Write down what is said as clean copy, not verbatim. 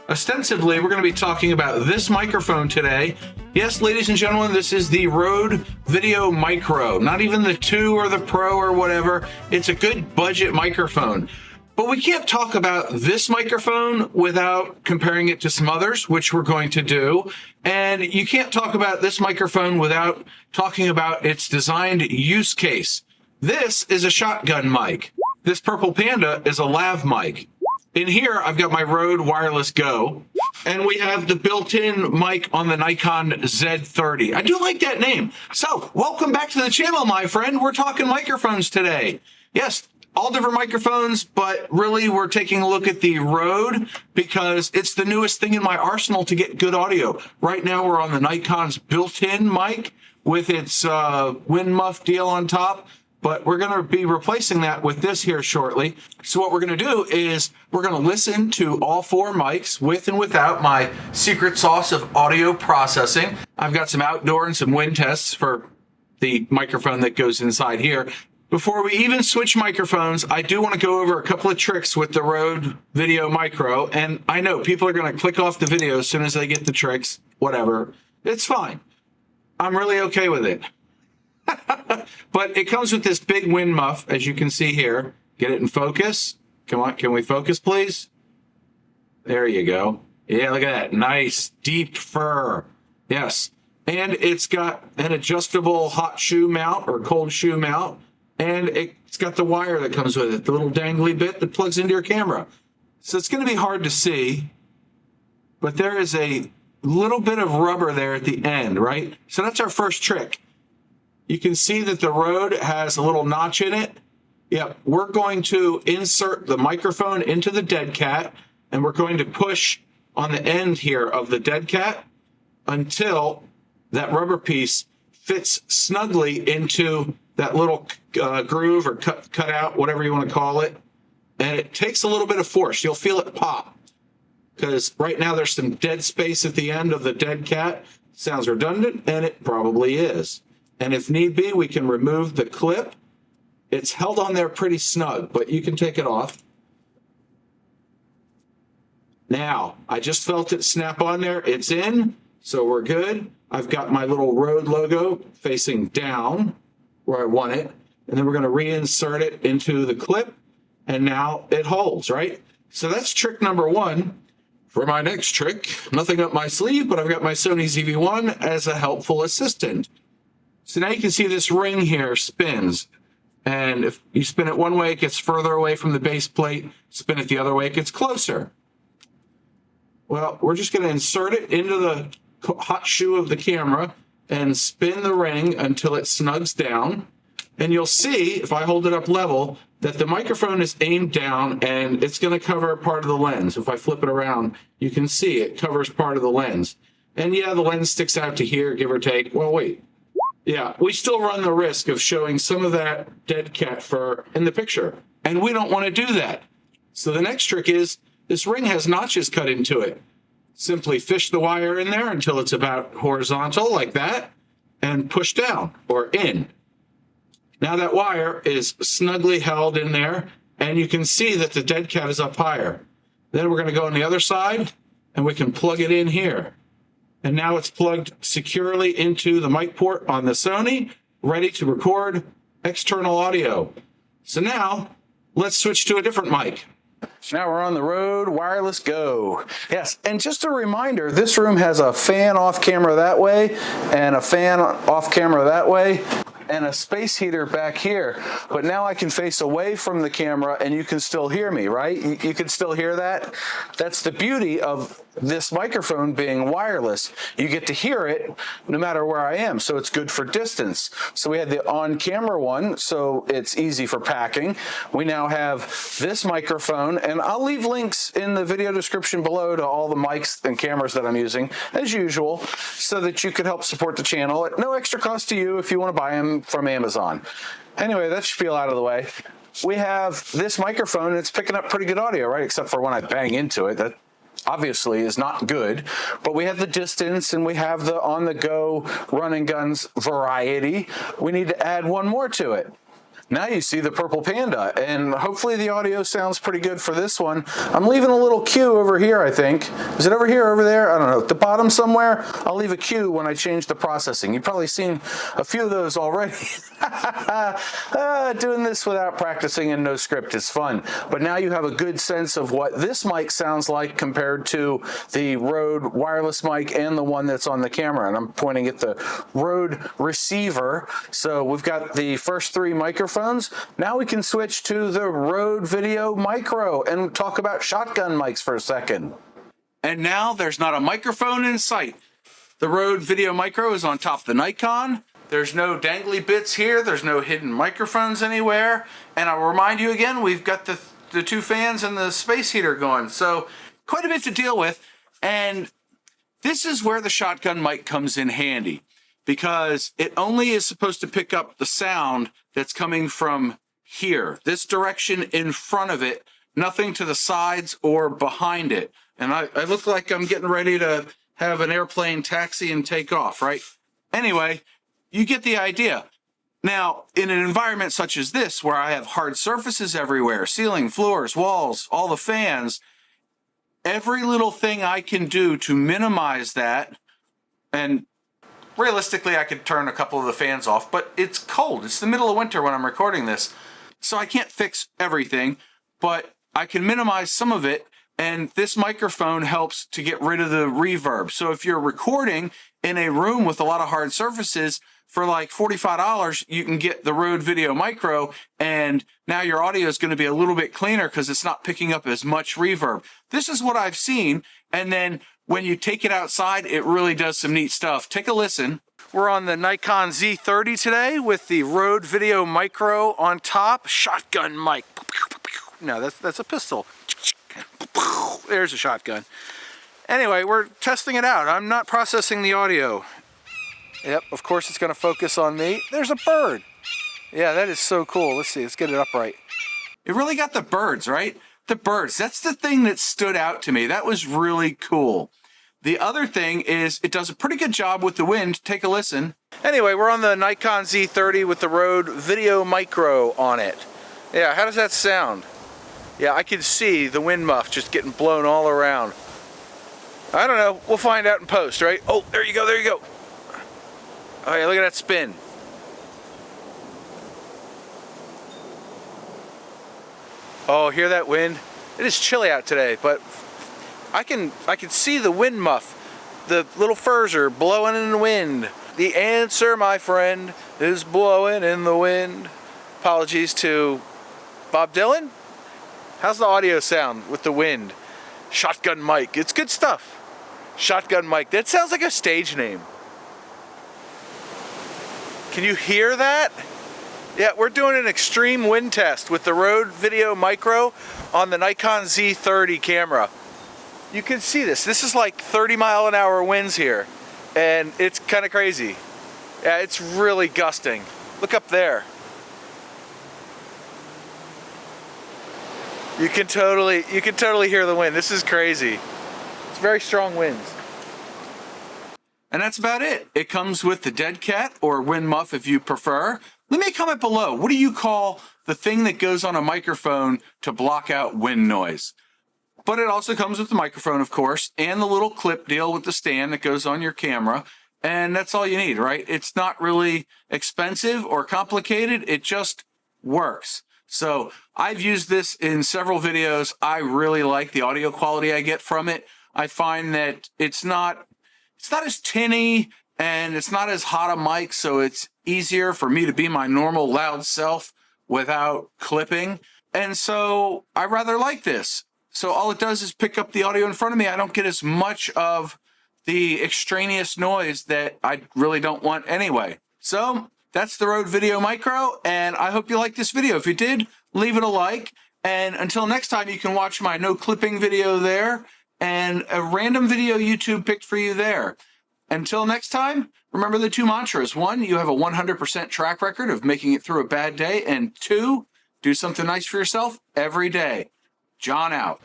Ostensibly, we're going to be talking about this microphone today. Yes, ladies and gentlemen, this is the Rode Video Micro. Not even the 2 or the Pro or whatever. It's a good budget microphone. But we can't talk about this microphone without comparing it to some others, which we're going to do. And you can't talk about this microphone without talking about its designed use case. This is a shotgun mic. This Purple Panda is a lav mic. In here, I've got my Rode Wireless Go, and we have the built-in mic on the Nikon Z30. I do like that name. So, welcome back to the channel, my friend. We're talking microphones today. Yes, all different microphones, but really we're taking a look at the Rode because it's the newest thing in my arsenal to get good audio. Right now, we're on the Nikon's built-in mic with its wind muff deal on top. But we're going to be replacing that with this here shortly. So what we're going to do is we're going to listen to all 4 mics with and without my secret sauce of audio processing. I've got some outdoor and some wind tests for the microphone that goes inside here. Before we even switch microphones, I do want to go over a couple of tricks with the Rode Video Micro. And I know people are going to click off the video as soon as they get the tricks, whatever. It's fine. I'm really okay with it. But it comes with this big wind muff, as you can see here. Get it in focus. Come on, can we focus, please? There you go. Yeah, look at that. Nice, deep fur. Yes. And it's got an adjustable hot shoe mount or cold shoe mount. And it's got the wire that comes with it, the little dangly bit that plugs into your camera. So it's going to be hard to see, but there is a little bit of rubber there at the end, right? So that's our first trick. You can see that the Rode has a little notch in it. Yep, we're going to insert the microphone into the dead cat, and we're going to push on the end here of the dead cat until that rubber piece fits snugly into that little groove or cut out, whatever you want to call it. And it takes a little bit of force. You'll feel it pop. Because right now there's some dead space at the end of the dead cat. Sounds redundant, and it probably is. And if need be, we can remove the clip. It's held on there pretty snug, but you can take it off. Now, I just felt it snap on there. It's in, so we're good. I've got my little Rode logo facing down where I want it. And then we're going to reinsert it into the clip. And now it holds, right? So that's trick number 1. For my next trick, nothing up my sleeve, but I've got my Sony ZV-1 as a helpful assistant. So now you can see this ring here spins. And if you spin it one way, it gets further away from the base plate. Spin it the other way, it gets closer. Well, we're just going to insert it into the hot shoe of the camera and spin the ring until it snugs down. And you'll see, if I hold it up level, that the microphone is aimed down and it's going to cover part of the lens. If I flip it around, you can see it covers part of the lens. And yeah, the lens sticks out to here, give or take. Well, wait. Yeah, we still run the risk of showing some of that dead cat fur in the picture, and we don't want to do that. So the next trick is this ring has notches cut into it. Simply fish the wire in there until it's about horizontal like that, and push down or in. Now that wire is snugly held in there, and you can see that the dead cat is up higher. Then we're going to go on the other side, and we can plug it in here. And now it's plugged securely into the mic port on the Sony, ready to record external audio. So now, let's switch to a different mic. Now we're on the Rode Wireless Go. Yes, and just a reminder, this room has a fan off camera that way, and a fan off camera that way, and a space heater back here. But now I can face away from the camera and you can still hear me, right? You can still hear that? That's the beauty of this microphone being wireless. You get to hear it no matter where I am, so it's good for distance. So we had the on-camera one, so it's easy for packing. We now have this microphone, and I'll leave links in the video description below to all the mics and cameras that I'm using, as usual, so that you can help support the channel at no extra cost to you if you want to buy them from Amazon. Anyway, that spiel out of the way. We have this microphone, and it's picking up pretty good audio, right? Except for when I bang into it. That obviously is not good, but we have the distance and we have the on-the-go run and guns variety. We need to add one more to it. Now you see the Purple Panda, and hopefully the audio sounds pretty good for this one. I'm leaving a little cue over here, I think. Is it over here, over there? I don't know. At the bottom somewhere, I'll leave a cue when I change the processing. You've probably seen a few of those already. Doing this without practicing and no script is fun. But now you have a good sense of what this mic sounds like compared to the Rode wireless mic and the one that's on the camera. And I'm pointing at the Rode receiver. So we've got the first three microphones. Now we can switch to the Rode Video Micro and talk about shotgun mics for a second. And now there's not a microphone in sight. The Rode Video Micro is on top of the Nikon. There's no dangly bits here. There's no hidden microphones anywhere. And I'll remind you again, we've got the two fans and the space heater going. So quite a bit to deal with. And this is where the shotgun mic comes in handy, because it only is supposed to pick up the sound that's coming from here, this direction in front of it, nothing to the sides or behind it. And I look like I'm getting ready to have an airplane taxi and take off, right? Anyway, you get the idea. Now, in an environment such as this, where I have hard surfaces everywhere, ceiling, floors, walls, all the fans, every little thing I can do to minimize that, and realistically, I could turn a couple of the fans off, but it's cold. It's the middle of winter when I'm recording this, so I can't fix everything, but I can minimize some of it, and this microphone helps to get rid of the reverb. So if you're recording in a room with a lot of hard surfaces, for like $45, you can get the Rode Video Micro, and now your audio is going to be a little bit cleaner because it's not picking up as much reverb. This is what I've seen, and then when you take it outside, it really does some neat stuff. Take a listen. We're on the Nikon Z30 today with the Rode Video Micro on top. Shotgun mic. No, that's a pistol. There's a shotgun. Anyway, we're testing it out. I'm not processing the audio. Yep, of course it's going to focus on me. There's a bird. Yeah, that is so cool. Let's see, let's get it upright. It really got the birds, right? The birds, that's the thing that stood out to me. That was really cool. The other thing is it does a pretty good job with the wind. Take a listen. Anyway, we're on the Nikon Z30 with the Rode Video Micro on it. Yeah, how does that sound? Yeah, I can see the wind muff just getting blown all around. I don't know. We'll find out in post, right? Oh, there you go, there you go. Oh yeah, look at that spin. Oh, hear that wind? It is chilly out today, but I can see the wind muff. The little furs are blowing in the wind. The answer, my friend, is blowing in the wind. Apologies to Bob Dylan. How's the audio sound with the wind? Shotgun mic. It's good stuff. Shotgun mic. That sounds like a stage name. Can you hear that? Yeah, we're doing an extreme wind test with the Rode Video Micro on the Nikon Z30 camera. You can see this. This is like 30-mile-an-hour winds here, and it's kind of crazy. Yeah, it's really gusting. Look up there. You can totally hear the wind. This is crazy. It's very strong winds. And that's about it. It comes with the dead cat or wind muff if you prefer. Leave me a comment below. What do you call the thing that goes on a microphone to block out wind noise? But it also comes with the microphone, of course, and the little clip deal with the stand that goes on your camera. And that's all you need, right? It's not really expensive or complicated. It just works. So I've used this in several videos. I really like the audio quality I get from it. I find that it's not as tinny and it's not as hot a mic, so it's easier for me to be my normal loud self without clipping. And so I rather like this. So all it does is pick up the audio in front of me. I don't get as much of the extraneous noise that I really don't want anyway. So that's the Rode Video Micro, and I hope you liked this video. If you did, leave it a like. And until next time, you can watch my no clipping video there and a random video YouTube picked for you there. Until next time, remember the two mantras. 1, you have a 100% track record of making it through a bad day. And 2, do something nice for yourself every day. John out.